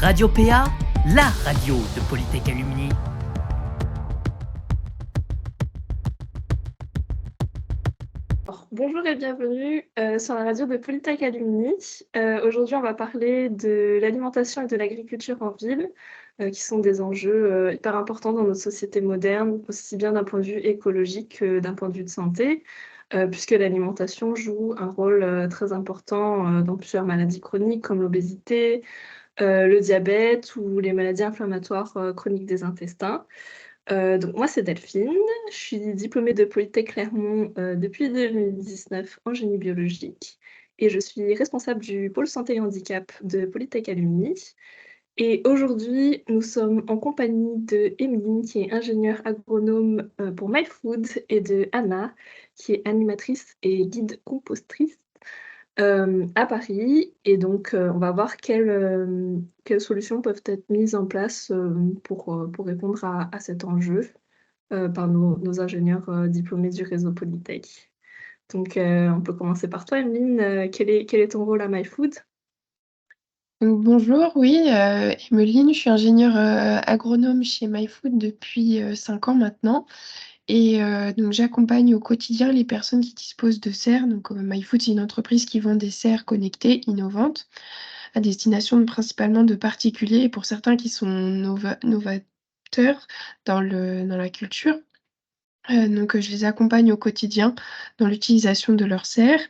Radio PA, la radio de Polytech Alumni. Bonjour et bienvenue sur la radio de Polytech Alumni. Aujourd'hui, on va parler de l'alimentation et de l'agriculture en ville, qui sont des enjeux hyper importants dans notre société moderne, aussi bien d'un point de vue écologique que d'un point de vue de santé, puisque l'alimentation joue un rôle très important dans plusieurs maladies chroniques comme l'obésité, le diabète ou les maladies inflammatoires chroniques des intestins. Donc moi, c'est Delphine. Je suis diplômée de Polytech Clermont, depuis 2019 en génie biologique et je suis responsable du pôle santé et handicap de Polytech Alumni. Et aujourd'hui, nous sommes en compagnie de Emeline, qui est ingénieure agronome, pour MyFood, et de Anna, qui est animatrice et guide compostrice à Paris. Et donc, on va voir quelles solutions peuvent être mises en place pour répondre à cet enjeu par nos ingénieurs diplômés du réseau Polytech. Donc, on peut commencer par toi, Emeline. Quel est ton rôle à MyFood? Donc, bonjour, oui, Emeline, je suis ingénieure agronome chez MyFood depuis 5 ans maintenant. Et donc, j'accompagne au quotidien les personnes qui disposent de serres. Donc, MyFood, c'est une entreprise qui vend des serres connectées, innovantes, à destination principalement de particuliers et pour certains qui sont novateurs dans la culture. Donc, je les accompagne au quotidien dans l'utilisation de leurs serres.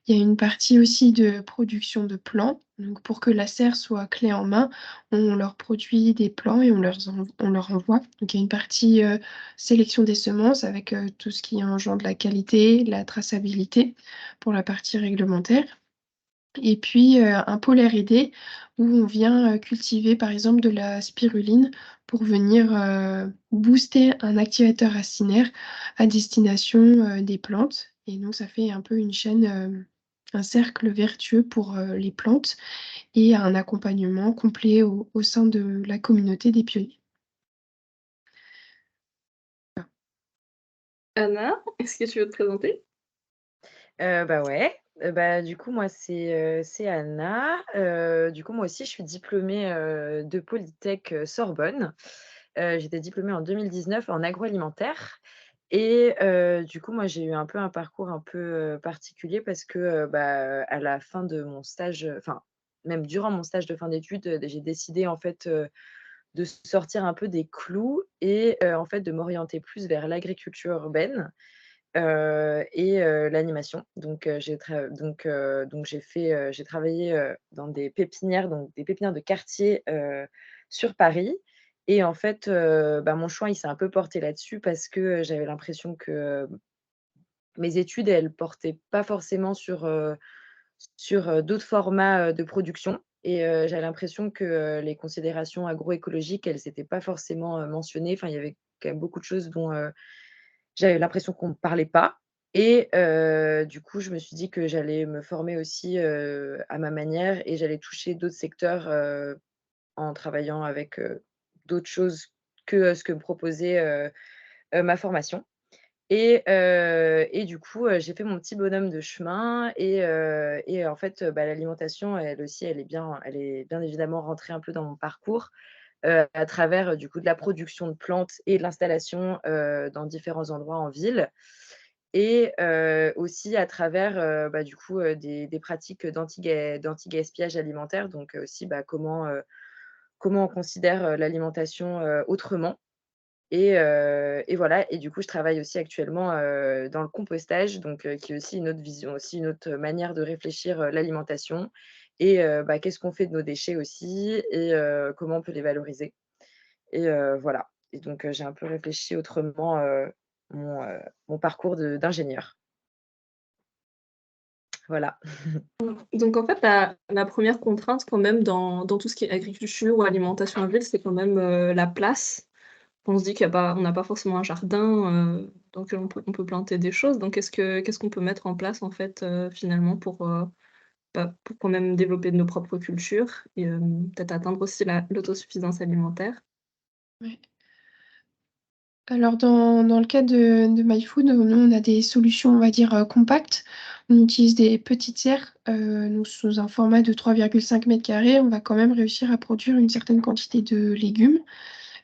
Il y a une partie aussi de production de plants. Donc, pour que la serre soit clé en main, on leur produit des plants et on leur envoie. Donc, il y a une partie sélection des semences avec tout ce qui engendre la qualité, la traçabilité pour la partie réglementaire. Et puis, un pôle R&D où on vient cultiver par exemple de la spiruline pour venir booster un activateur racinaire à destination des plantes. Et donc, ça fait un peu une chaîne, un cercle vertueux pour les plantes et un accompagnement complet au sein de la communauté des pionniers. Anna, est-ce que tu veux te présenter? Bah, ouais, du coup, moi, c'est Anna. Du coup, moi aussi, je suis diplômée, de Polytech, Sorbonne. J'étais diplômée en 2019 en agroalimentaire et du coup, moi, j'ai eu un peu un parcours un peu, particulier parce que, à la fin de mon stage, enfin, même durant mon stage de fin d'études, j'ai décidé, en fait, de sortir un peu des clous et en fait, de m'orienter plus vers l'agriculture urbaine. L'animation. Donc j'ai travaillé, dans des pépinières, donc des pépinières de quartier, sur Paris et en fait, mon choix, il s'est un peu porté là-dessus parce que, j'avais l'impression que, mes études, elles portaient pas forcément sur d'autres formats, de production et j'avais l'impression que, les considérations agroécologiques, elles étaient pas forcément, mentionnées. Enfin, il y avait quand même beaucoup de choses dont, j'avais l'impression qu'on ne me parlait pas et du coup, je me suis dit que j'allais me former aussi, à ma manière et j'allais toucher d'autres secteurs, en travaillant avec, d'autres choses que, ce que me proposait, ma formation et du coup, j'ai fait mon petit bonhomme de chemin et en fait, l'alimentation, elle est bien évidemment rentrée un peu dans mon parcours, à travers, du coup, de la production de plantes et de l'installation, dans différents endroits en ville et aussi à travers, du coup, des pratiques d'anti-gaspillage alimentaire. Donc aussi, comment on considère, l'alimentation, autrement et voilà et du coup, je travaille aussi actuellement, dans le compostage donc qui est aussi une autre vision, aussi une autre manière de réfléchir, l'alimentation et qu'est-ce qu'on fait de nos déchets aussi et comment on peut les valoriser et voilà et donc j'ai un peu réfléchi autrement, mon parcours d'ingénieur. Voilà. Donc en fait, la première contrainte quand même dans tout ce qui est agriculture ou alimentation en ville, c'est quand même, la place. On se dit on n'a pas forcément un jardin, dans lequel on peut planter des choses. Donc qu'est-ce qu'on peut mettre en place en fait, finalement pour quand même développer nos propres cultures et peut-être atteindre aussi l'autosuffisance alimentaire? Ouais. Alors dans le cas de MyFood, nous on a des solutions on va dire, compactes. On utilise des petites serres, donc sous un format de 3,5 m², on va quand même réussir à produire une certaine quantité de légumes.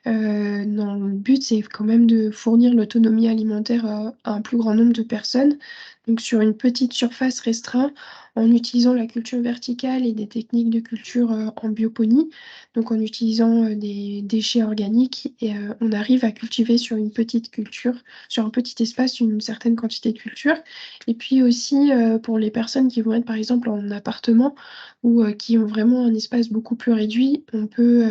Non, le but, c'est quand même de fournir l'autonomie alimentaire, à un plus grand nombre de personnes, donc sur une petite surface restreinte, en utilisant la culture verticale et des techniques de culture, en bioponie. Donc en utilisant, des déchets organiques et on arrive à cultiver sur une petite culture, sur un petit espace, une certaine quantité de culture. Et puis aussi, pour les personnes qui vont être, par exemple, en appartement ou, qui ont vraiment un espace beaucoup plus réduit, on peut,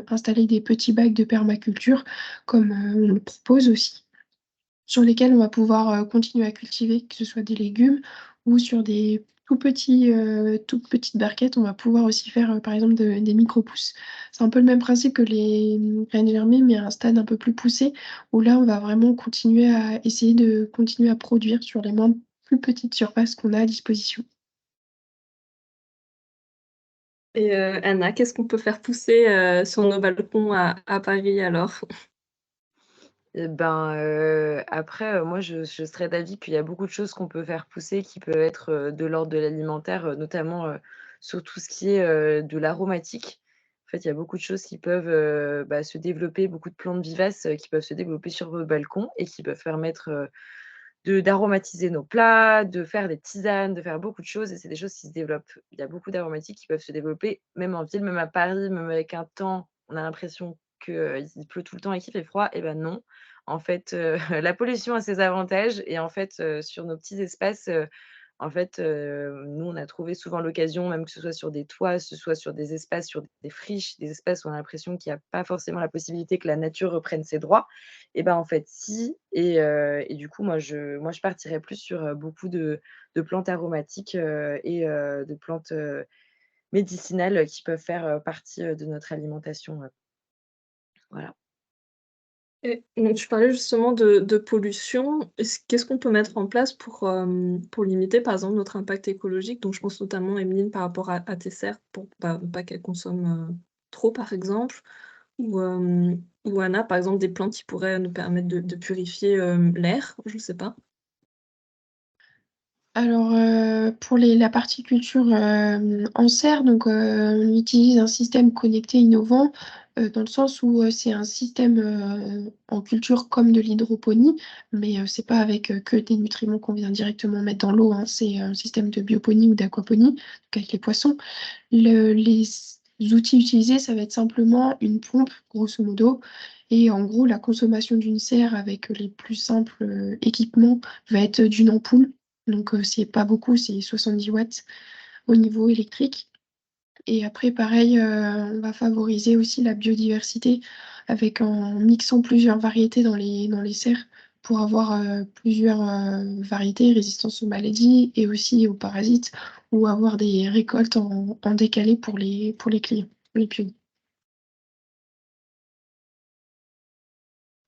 installer des petits bacs de permaculture comme, on le propose aussi, sur lesquels on va pouvoir, continuer à cultiver, que ce soit des légumes ou sur des toutes petites barquettes, on va pouvoir aussi faire, par exemple des micro-pousses. C'est un peu le même principe que les, graines germées, mais à un stade un peu plus poussé, où là, on va vraiment continuer à essayer de continuer à produire sur les moins plus petites surfaces qu'on a à disposition. Et Anna, qu'est-ce qu'on peut faire pousser, sur nos balcons à Paris alors? Et ben, après, moi je serais d'avis qu'il y a beaucoup de choses qu'on peut faire pousser qui peuvent être, de l'ordre de l'alimentaire, notamment, sur tout ce qui est, de l'aromatique. En fait, il y a beaucoup de choses qui peuvent, se développer, beaucoup de plantes vivaces, qui peuvent se développer sur votre balcon et qui peuvent permettre, de d'aromatiser nos plats, de faire des tisanes, de faire beaucoup de choses et c'est des choses qui se développent. Il y a beaucoup d'aromatiques qui peuvent se développer même en ville, même à Paris, même avec un temps, on a l'impression que, il pleut tout le temps et qu'il fait froid et ben non. En fait, la pollution a ses avantages et en fait, sur nos petits espaces, en fait, nous, on a trouvé souvent l'occasion, même que ce soit sur des toits, que ce soit sur des espaces, sur des friches, des espaces où on a l'impression qu'il y a pas forcément la possibilité que la nature reprenne ses droits et ben, en fait, si et du coup, moi je partirais plus sur, beaucoup de plantes aromatiques, et de plantes, médicinales, qui peuvent faire, partie, de notre alimentation, voilà. Et donc tu parlais justement de pollution. Qu'est-ce qu'on peut mettre en place pour limiter, par exemple, notre impact écologique? Donc je pense notamment, Emeline, par rapport à tes serres pour pas qu'elles consomment, trop, par exemple. Ou Anna, par exemple, des plantes qui pourraient nous permettre de purifier, l'air, je sais pas. Alors, pour la partie culture, en serre, donc, on utilise un système connecté innovant, dans le sens où, c'est un système, en culture comme de l'hydroponie, mais, c'est pas avec, que des nutriments qu'on vient directement mettre dans l'eau, hein. C'est un système de bioponie ou d'aquaponie, donc avec les poissons. Les outils utilisés, ça va être simplement une pompe, grosso modo, et en gros, la consommation d'une serre avec les plus simples, équipements va être d'une ampoule. Donc, c'est pas beaucoup, c'est 70 watts au niveau électrique. Et après pareil, on va favoriser aussi la biodiversité en mixant plusieurs variétés dans les serres pour avoir, plusieurs, variétés, résistance aux maladies et aussi aux parasites ou avoir des récoltes en décalé pour les clients, les pionniers.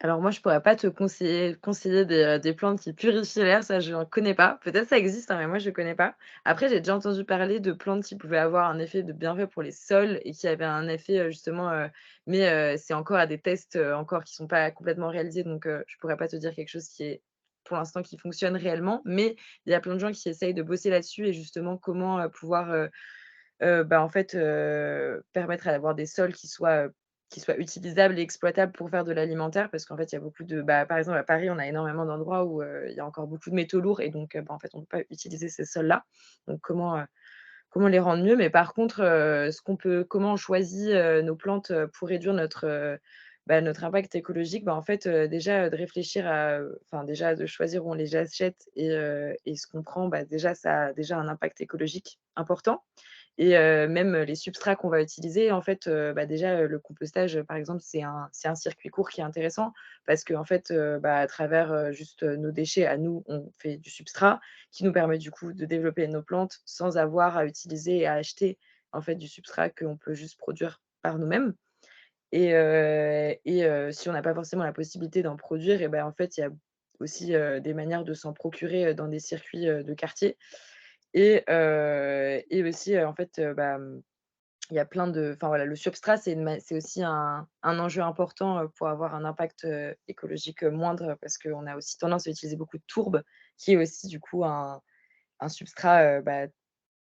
Alors moi, je pourrais pas te conseiller des plantes qui purifient l'air, ça je n'en connais pas. Peut-être ça existe, hein, mais moi je connais pas. Après, j'ai déjà entendu parler de plantes qui pouvaient avoir un effet de bienfait pour les sols et qui avaient un effet, justement, mais c'est encore à des tests, encore qui sont pas complètement réalisés, donc je pourrais pas te dire quelque chose qui est, pour l'instant, qui fonctionne réellement. Mais il y a plein de gens qui essayent de bosser là-dessus et justement comment, pouvoir, en fait, permettre d'avoir des sols qui soient utilisables et exploitables pour faire de l'alimentaire. Parce qu'en fait, il y a beaucoup de par exemple, à Paris, on a énormément d'endroits où, il y a encore beaucoup de métaux lourds et donc, en fait, on ne peut pas utiliser ces sols-là. Donc comment les rendre mieux? Mais par contre, comment on choisit, nos plantes, pour réduire notre impact écologique? En fait, déjà, de réfléchir enfin, déjà, de choisir où on les achète et ce qu'on prend, déjà, ça a déjà un impact écologique important. Et même les substrats qu'on va utiliser, en fait, déjà, le compostage, par exemple, c'est un circuit court qui est intéressant parce qu'en fait, à travers, juste, nos déchets à nous, on fait du substrat qui nous permet du coup de développer nos plantes sans avoir à utiliser et à acheter, en fait, du substrat qu'on peut juste produire par nous-mêmes si on n'a pas forcément la possibilité d'en produire et en fait, il y a aussi, des manières de s'en procurer, dans des circuits, de quartier et aussi, en fait, il y a plein de enfin voilà, le substrat, c'est aussi un enjeu important, pour avoir un impact, écologique, moindre parce qu'on a aussi tendance à utiliser beaucoup de tourbe, qui est aussi du coup un substrat,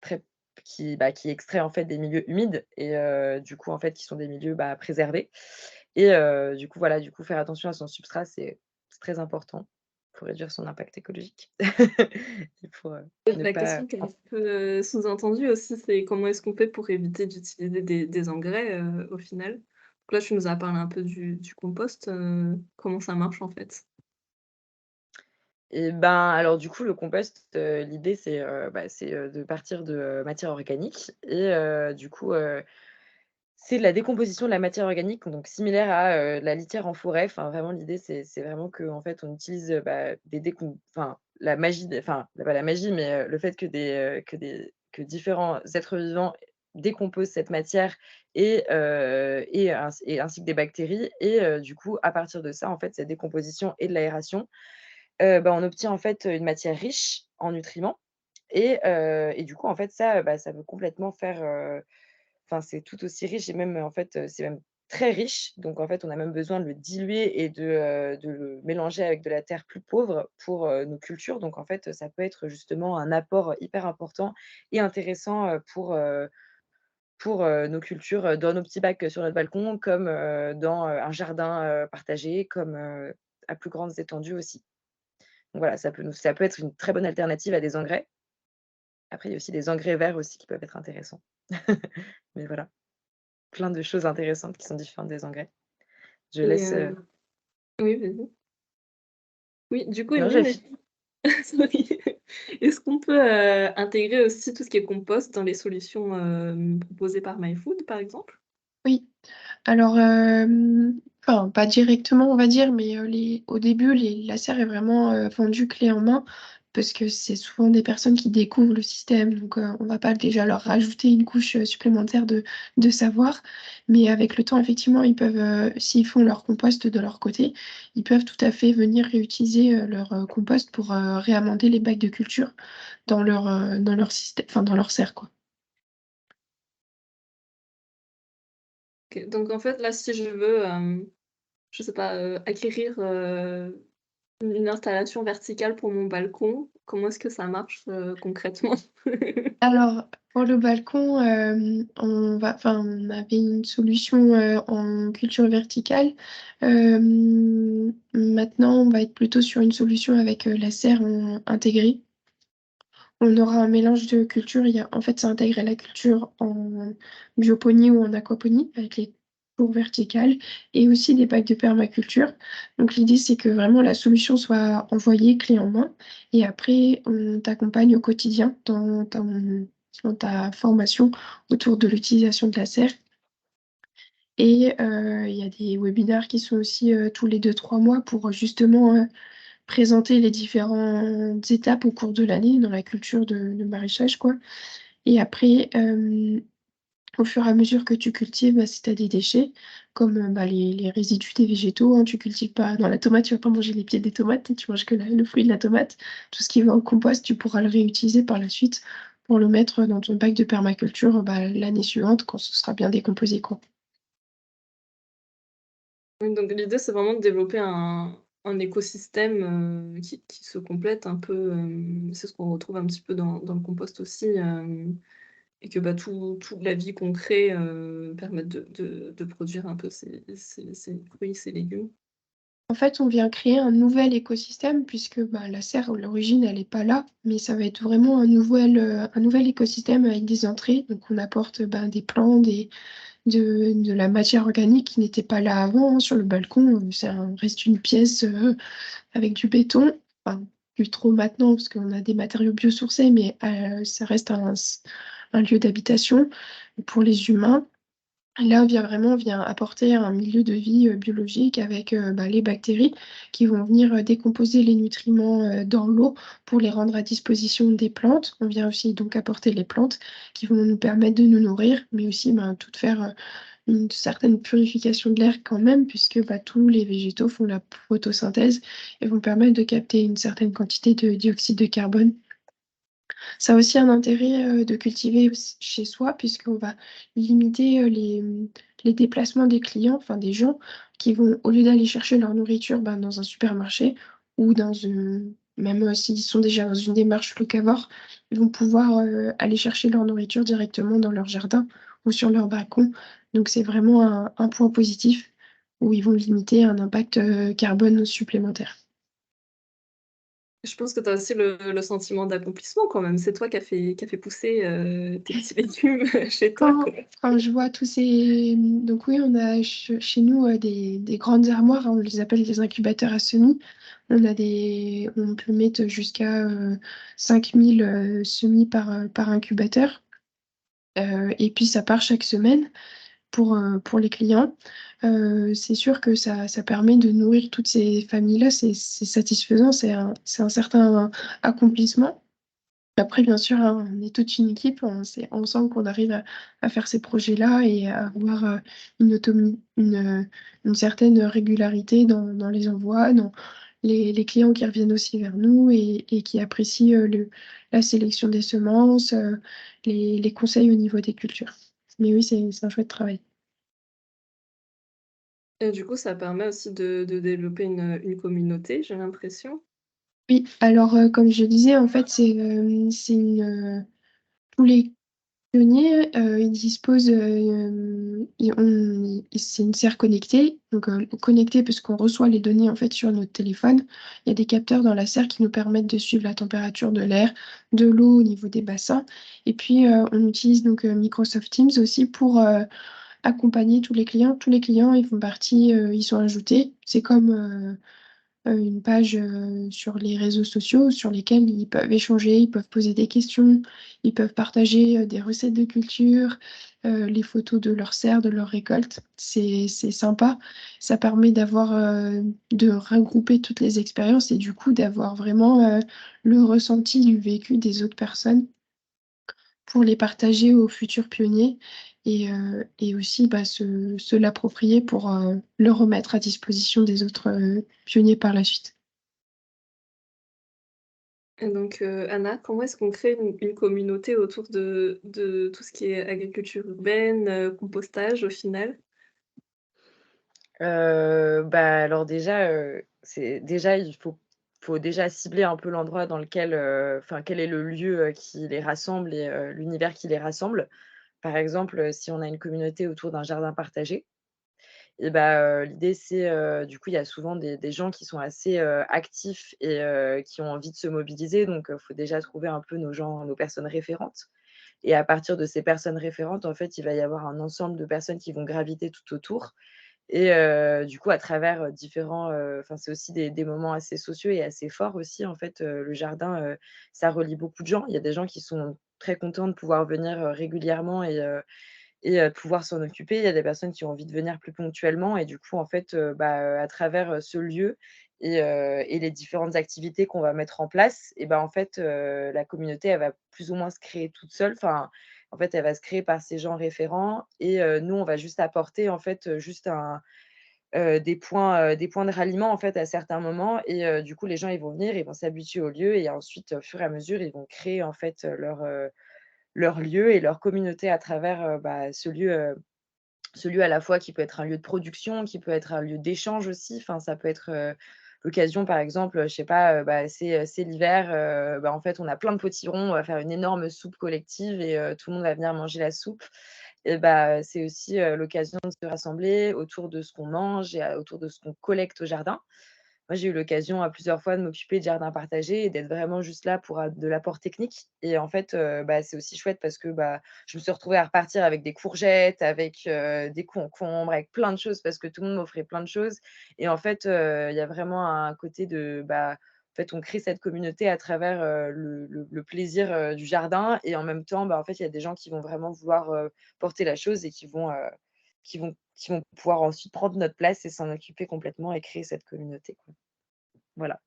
très qui extrait en fait des milieux humides et du coup en fait qui sont des milieux, préservés et du coup voilà, du coup faire attention à son substrat, c'est très important pour réduire son impact écologique. Et pour, ne La pas question qui est un petit peu, sous-entendue aussi, c'est comment est-ce qu'on fait pour éviter d'utiliser des engrais, au final? Donc là, tu nous as parlé un peu du compost, comment ça marche en fait? et ben, alors du coup le compost, l'idée c'est de partir de, matière organique et du coup, c'est de la décomposition de la matière organique, donc similaire à, la litière en forêt. Enfin, vraiment l'idée, c'est vraiment qu'en fait, on utilise, des décom enfin, la magie des enfin, pas la magie, mais, le fait que différents êtres vivants décomposent cette matière et ainsi que des bactéries et du coup, à partir de ça, en fait, cette décomposition et de l'aération, on obtient, en fait, une matière riche en nutriments et du coup, en fait, ça, ça peut complètement faire, enfin, c'est tout aussi riche et même, en fait, c'est même très riche. Donc en fait, on a même besoin de le diluer et de le mélanger avec de la terre plus pauvre pour, nos cultures. Donc en fait, ça peut être justement un apport hyper important et intéressant, pour, nos cultures, dans nos petits bacs, sur notre balcon, comme, dans, un jardin, partagé, comme, à plus grandes étendues aussi. Donc voilà, ça peut être une très bonne alternative à des engrais. Après, il y a aussi des engrais verts aussi qui peuvent être intéressants. Mais voilà. Plein de choses intéressantes qui sont différentes des engrais. Je Et laisse, oui, vas-y. Oui, du coup, non, j'ai Emeline, fi sorry. Est-ce qu'on peut, intégrer aussi tout ce qui est compost dans les solutions, proposées par MyFood, par exemple? Oui. Alors, enfin, pas directement, on va dire, mais au début, la serre est vraiment vendue clé en main parce que c'est souvent des personnes qui découvrent le système. Donc, on va pas déjà leur rajouter une couche supplémentaire de savoir. Mais avec le temps, effectivement, ils peuvent, s'ils font leur compost de leur côté, ils peuvent tout à fait venir réutiliser leur compost pour réamender les bacs de culture dans leur système, enfin, dans leur serre, quoi. OK, donc en fait, là, si je veux, je sais pas, acquérir, une installation verticale pour mon balcon, comment est-ce que ça marche, concrètement? Alors, pour le balcon, on avait une solution en culture verticale. Maintenant, on va être plutôt sur une solution avec la serre intégrée. On aura un mélange de cultures. En fait, ça intègre la culture en bioponie ou en aquaponie avec les tours verticales et aussi des bacs de permaculture. Donc, l'idée, c'est que vraiment la solution soit envoyée clé en main et après, on t'accompagne au quotidien dans ta formation autour de l'utilisation de la serre. Et il y a des webinaires qui sont aussi tous les 2-3 mois pour justement présenter les différentes étapes au cours de l'année dans la culture de maraîchage, quoi. Et après, au fur et à mesure que tu cultives, si tu as des déchets, comme les résidus des végétaux, hein, tu cultives pas dans la tomate, tu vas pas manger les pieds des tomates, tu manges que le fruit de la tomate. Tout ce qui va au compost, tu pourras le réutiliser par la suite pour le mettre dans ton bac de permaculture l'année suivante quand ce sera bien décomposé, quoi. Oui, donc l'idée, c'est vraiment de développer un écosystème, qui se complète un peu, c'est ce qu'on retrouve un petit peu dans le compost aussi, et que, toute la vie qu'on crée, permette de produire un peu ces fruits, ces légumes. En fait, on vient créer un nouvel écosystème puisque la serre, à l'origine, elle n'est pas là, mais ça va être vraiment un nouvel écosystème avec des entrées. Donc, on apporte des plantes, de la matière organique qui n'était pas là avant, hein, sur le balcon. Reste une pièce avec du béton. Enfin, plus trop maintenant parce qu'on a des matériaux biosourcés, mais ça reste un lieu d'habitation pour les humains. Là, on vient apporter un milieu de vie biologique avec les bactéries qui vont venir décomposer les nutriments dans l'eau pour les rendre à disposition des plantes. On vient aussi donc apporter les plantes qui vont nous permettre de nous nourrir, mais aussi tout faire une certaine purification de l'air quand même, puisque tous les végétaux font la photosynthèse et vont permettre de capter une certaine quantité de dioxyde de carbone. Ça a aussi un intérêt de cultiver chez soi, puisqu'on va limiter les déplacements des clients, enfin des gens qui vont, au lieu d'aller chercher leur nourriture dans un supermarché ou Même s'ils sont déjà dans une démarche locavore, ils vont pouvoir aller chercher leur nourriture directement dans leur jardin ou sur leur balcon. Donc c'est vraiment un point positif où ils vont limiter un impact carbone supplémentaire. Je pense que tu as aussi le sentiment d'accomplissement quand même. C'est toi qui a fait pousser, tes petits légumes chez toi, Quand, quoi. quand je vois tous ces... Donc oui, on a chez nous des grandes armoires, hein, on les appelle des incubateurs à semis. On peut mettre jusqu'à 5000 semis par incubateur. Et puis ça part chaque semaine pour les clients. C'est sûr que ça permet de nourrir toutes ces familles-là, c'est satisfaisant, c'est un certain accomplissement. Après, bien sûr, hein, on est toute une équipe, c'est ensemble qu'on arrive à faire ces projets-là et à avoir une certaine régularité dans les envois, dans les clients qui reviennent aussi vers nous et qui apprécient la sélection des semences, les conseils au niveau des cultures. Mais oui, c'est un chouette travail. Et du coup, ça permet aussi de développer une communauté, j'ai l'impression. Oui, alors comme je disais, en fait, tous les pionniers, ils disposent, c'est une serre connectée, donc connectée parce qu'on reçoit les données en fait sur notre téléphone. Il y a des capteurs dans la serre qui nous permettent de suivre la température de l'air, de l'eau au niveau des bassins. Et puis on utilise donc Microsoft Teams aussi pour accompagner tous les clients. Tous les clients, ils font partie, ils sont ajoutés. C'est comme une page sur les réseaux sociaux sur lesquels ils peuvent échanger, ils peuvent poser des questions, ils peuvent partager des recettes de culture, les photos de leurs serres, de leurs récoltes. C'est sympa. Ça permet de regrouper toutes les expériences et du coup d'avoir vraiment le ressenti du vécu des autres personnes pour les partager aux futurs pionniers et aussi se l'approprier pour le remettre à disposition des autres pionniers par la suite. Et donc, Anna, comment est-ce qu'on crée une communauté autour de tout ce qui est agriculture urbaine, compostage au final? Alors déjà, il faut déjà cibler un peu l'endroit dans lequel, enfin, quel est le lieu, qui les rassemble et l'univers qui les rassemble. Par exemple, si on a une communauté autour d'un jardin partagé et l'idée c'est, du coup, il y a souvent des gens qui sont assez, actifs et qui ont envie de se mobiliser donc faut déjà trouver un peu nos personnes référentes et à partir de ces personnes référentes, en fait, il va y avoir un ensemble de personnes qui vont graviter tout autour et du coup, à travers, différents, enfin, c'est aussi des moments assez sociaux et assez forts aussi, en fait, le jardin, ça relie beaucoup de gens. Il y a des gens qui sont très contents de pouvoir venir, régulièrement et pouvoir s'en occuper. Il y a des personnes qui ont envie de venir plus ponctuellement et du coup, en fait, à travers, ce lieu et les différentes activités qu'on va mettre en place et en fait, la communauté, elle va plus ou moins se créer toute seule. Enfin, en fait, elle va se créer par ces gens référents et nous, on va juste apporter, en fait, juste des points de ralliement, en fait, à certains moments et du coup, les gens, ils vont venir, ils vont s'habituer au lieu et ensuite, au fur et à mesure, ils vont créer, en fait, leur lieu et leur communauté à travers, ce lieu à la fois qui peut être un lieu de production, qui peut être un lieu d'échange aussi. Enfin, ça peut être, l'occasion par exemple, je sais pas, c'est l'hiver, en fait, on a plein de potirons, on va faire une énorme soupe collective et tout le monde va venir manger la soupe et c'est aussi, l'occasion de se rassembler autour de ce qu'on mange et autour de ce qu'on collecte au jardin. Moi, j'ai eu l'occasion à plusieurs fois de m'occuper de jardins partagés et d'être vraiment juste là pour de l'apport technique et en fait, c'est aussi chouette parce que, je me suis retrouvée à repartir avec des courgettes, avec, des concombres, avec plein de choses parce que tout le monde m'offrait plein de choses et en fait, il y a vraiment un côté en fait, on crée cette communauté à travers, le plaisir, du jardin et en même temps, en fait, il y a des gens qui vont vraiment vouloir, porter la chose et qui vont pouvoir ensuite prendre notre place et s'en occuper complètement et créer cette communauté, quoi. Voilà.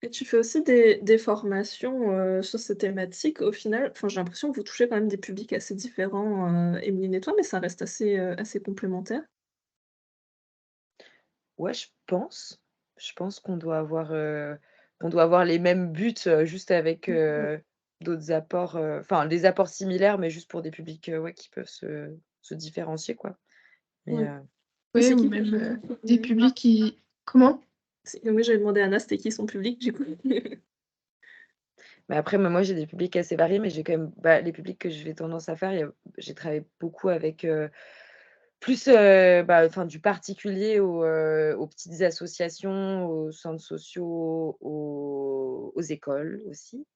Et tu fais aussi des formations, sur ces thématiques au final? Enfin, j'ai l'impression que vous touchez quand même des publics assez différents, Emeline et toi, mais ça reste assez complémentaire. Ouais, je pense. Je pense qu'on doit avoir les mêmes buts, juste avec, d'autres apports, enfin des apports similaires, mais juste pour des publics, ouais, qui peuvent se différencier, quoi. Mais, Ouais. Et Oui, c'est ou qui même des publics qui... Comment? Oui, j'avais demandé à Anna, c'était qui son public du coup? Mais après, moi, j'ai des publics assez variés, mais j'ai quand même les publics que j'ai tendance à faire, j'ai travaillé beaucoup avec, plus, enfin, du particulier aux petites associations, aux centres sociaux, aux écoles aussi.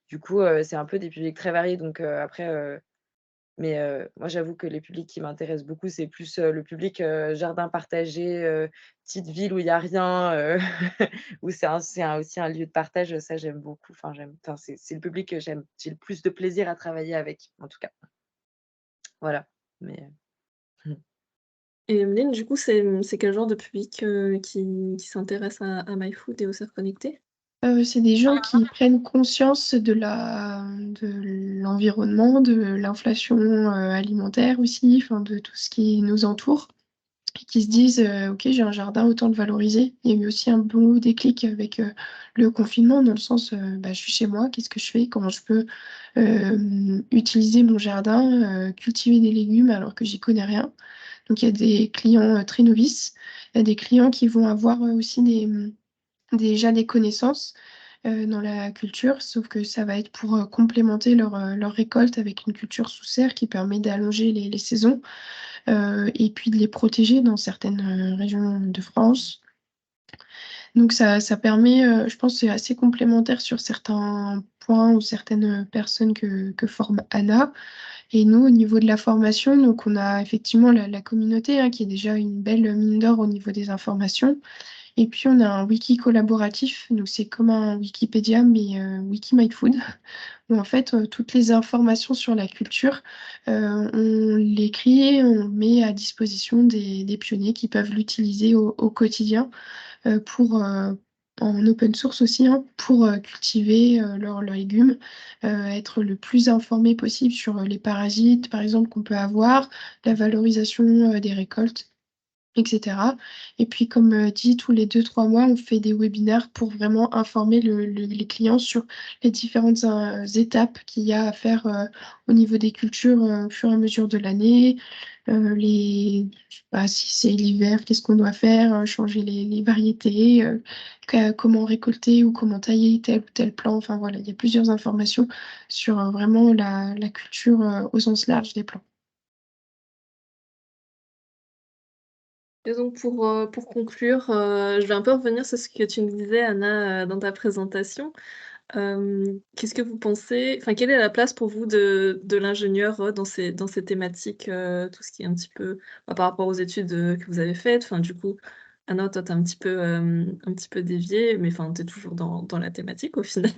Du coup, c'est un peu des publics très variés donc après, moi, j'avoue que les publics qui m'intéressent beaucoup, c'est plus, le public, jardin partagé, petite ville où il y a rien, où c'est aussi un lieu de partage, ça j'aime beaucoup. Enfin, c'est le public que j'ai le plus de plaisir à travailler avec, en tout cas. Voilà, mais Et Emeline, du coup, c'est quel genre de public, qui s'intéresse à MyFood et aux sœurs connectées? C'est des gens qui prennent conscience de l'environnement, de l'inflation alimentaire aussi, enfin, de tout ce qui nous entoure, et qui se disent ok, j'ai un jardin, autant le valoriser. Il y a eu aussi un bon déclic avec le confinement, dans le sens bah, je suis chez moi, qu'est-ce que je fais? Comment je peux utiliser mon jardin, cultiver des légumes alors que j'y connais rien? Donc il y a des clients très novices, il y a des clients qui vont avoir aussi déjà des connaissances dans la culture, sauf que ça va être pour complémenter leur récolte avec une culture sous serre qui permet d'allonger les saisons et puis de les protéger dans certaines régions de France. Donc ça permet, je pense, c'est assez complémentaire sur certains points ou certaines personnes que forme Anna. Et nous, au niveau de la formation, donc on a effectivement la communauté qui est déjà une belle mine d'or au niveau des informations. Et puis on a un wiki collaboratif, donc c'est comme un Wikipédia, mais Wikimyfood, où en fait toutes les informations sur la culture, on l'écrit, on met à disposition des pionniers qui peuvent l'utiliser au quotidien en open source aussi, pour cultiver leurs légumes, être le plus informé possible sur les parasites, par exemple, qu'on peut avoir, la valorisation des récoltes, etc. Et puis, comme dit, tous les 2-3 mois, on fait des webinaires pour vraiment informer les clients sur les différentes étapes qu'il y a à faire au niveau des cultures au fur et à mesure de l'année. Je sais pas, si c'est l'hiver, qu'est-ce qu'on doit faire, changer les variétés, comment récolter ou comment tailler tel ou tel plant. Enfin voilà, il y a plusieurs informations sur vraiment la culture au sens large des plants. Et donc pour conclure, je vais un peu revenir sur ce que tu me disais Anna, dans ta présentation. Qu'est-ce que vous pensez enfin, quelle est la place pour vous de l'ingénieur, dans ces thématiques, tout ce qui est un petit peu, bah, par rapport aux études, que vous avez faites? Enfin, du coup, Anna, toi, tu un petit peu dévié, mais enfin, tu es toujours dans la thématique au final.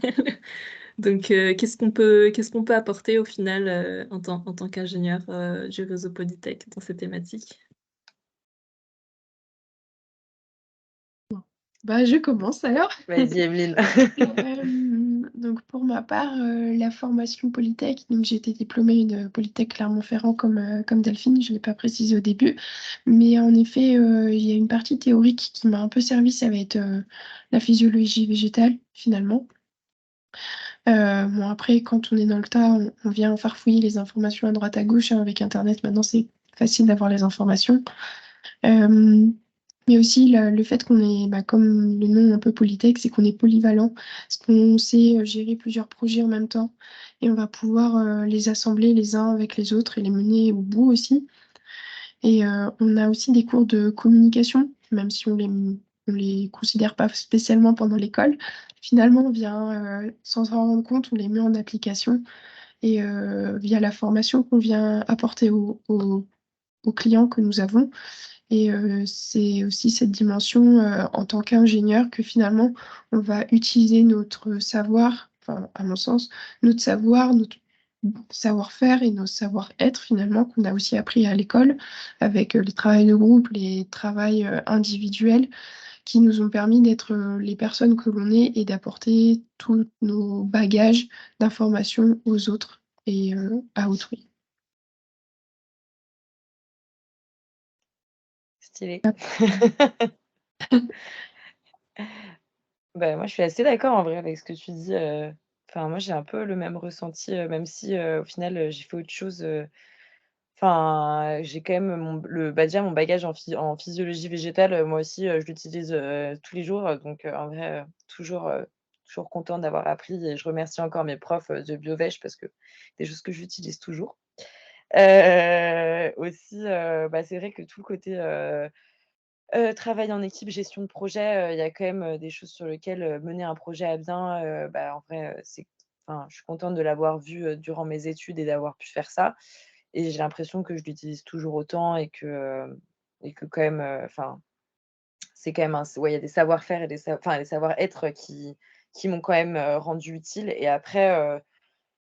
Donc, qu'est-ce qu'on peut apporter au final, en tant qu'ingénieur, du réseau Polytech dans ces thématiques? Bah, je commence alors. vas-y Emeline. Donc pour ma part, la formation Polytech, donc j'ai été diplômée de Polytech Clermont-Ferrand comme Delphine, je ne l'ai pas précisé au début, mais en effet, il y a une partie théorique qui m'a un peu servi, ça va être la physiologie végétale finalement. Bon après, quand on est dans le tas, on vient farfouiller les informations à droite à gauche, avec Internet, maintenant c'est facile d'avoir les informations. Euh, mais aussi le fait qu'on est, bah, comme le nom un peu Polytech, c'est qu'on est polyvalent, parce qu'on sait gérer plusieurs projets en même temps, et on va pouvoir les assembler les uns avec les autres et les mener au bout aussi. Et on a aussi des cours de communication, même si on les considère pas spécialement pendant l'école. Finalement, on vient, sans s'en rendre compte, on les met en application, et via la formation qu'on vient apporter aux clients que nous avons. Et c'est aussi cette dimension en tant qu'ingénieur que finalement on va utiliser notre savoir, enfin à mon sens, notre savoir, notre savoir-faire et nos savoir-être finalement qu'on a aussi appris à l'école avec les travails de groupe, les travails individuels qui nous ont permis d'être les personnes que l'on est et d'apporter tous nos bagages d'informations aux autres et à autrui. Stylé. Moi, je suis assez d'accord en vrai avec ce que tu dis. Enfin, moi, j'ai un peu le même ressenti, même si au final, j'ai fait autre chose. Enfin, j'ai quand même déjà mon bagage en physiologie végétale, moi aussi, je l'utilise, tous les jours, donc en vrai, toujours contente d'avoir appris et je remercie encore mes profs, de biovèche parce que des choses que j'utilise toujours. Aussi, c'est vrai que tout le côté, travail en équipe, gestion de projet, il y a quand même, des choses sur lesquelles, mener un projet à bien, en vrai, je suis contente de l'avoir vu, durant mes études et d'avoir pu faire ça et j'ai l'impression que je l'utilise toujours autant et que quand même, c'est quand même il y a des savoir-faire et des savoir-être qui m'ont quand même, rendue utile et après,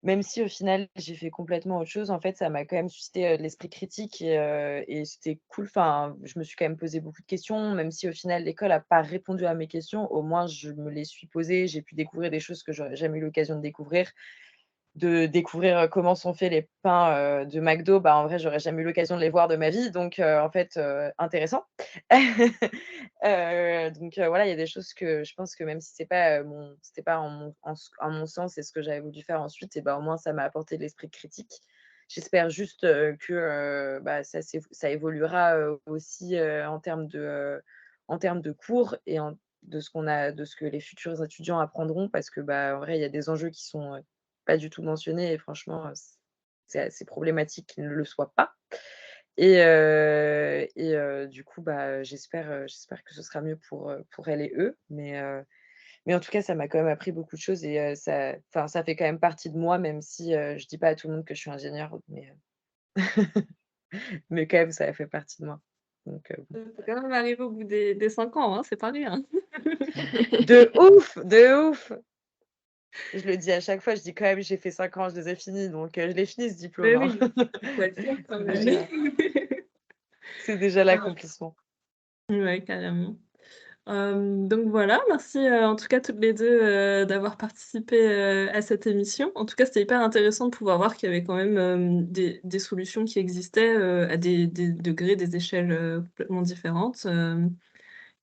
même si au final j'ai fait complètement autre chose, en fait, ça m'a quand même suscité, de l'esprit critique et c'était cool. Enfin, je me suis quand même posé beaucoup de questions, même si au final l'école a pas répondu à mes questions, au moins je me les suis posées, j'ai pu découvrir des choses que j'aurais jamais eu l'occasion de découvrir, comment sont faits les pains, de McDo. En vrai, j'aurais jamais eu l'occasion de les voir de ma vie, donc en fait, intéressant. Voilà, il y a des choses que je pense que même si c'était pas en mon sens et ce que j'avais voulu faire ensuite et au moins ça m'a apporté de l'esprit critique. J'espère juste, que, ça évoluera, aussi, en termes de cours et de ce que les futurs étudiants apprendront parce que, en vrai, il y a des enjeux qui sont, pas du tout mentionnés et franchement, c'est assez problématique qu'ils ne le soient pas. Du coup, j'espère que ce sera mieux pour elles et eux, mais en tout cas, ça m'a quand même appris beaucoup de choses et ça fait quand même partie de moi, même si, je dis pas à tout le monde que je suis ingénieure, mais quand même, ça a fait partie de moi, donc Tu quand même arrivé au bout des 5 ans, hein, c'est pas rien. de ouf, de ouf! Je le dis à chaque fois, je dis quand même: «J'ai fait 5 ans, je les ai finis», donc je l'ai fini ce diplôme, Mais hein. oui, faut être fier quand C'est même. déjà c'est déjà l'accomplissement. Ouais, carrément. Donc voilà, merci, en tout cas toutes les 2 d'avoir participé, à cette émission. En tout cas, c'était hyper intéressant de pouvoir voir qu'il y avait quand même, des solutions qui existaient, à des degrés, des échelles, complètement différentes,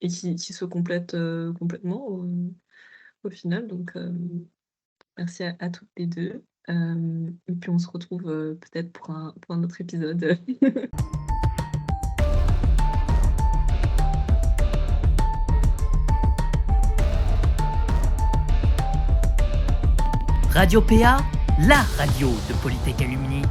et qui se complètent, complètement au final. Donc, merci à toutes les 2. Et puis on se retrouve, peut-être pour un autre épisode. Radio PA, la radio de Polytech Alumni.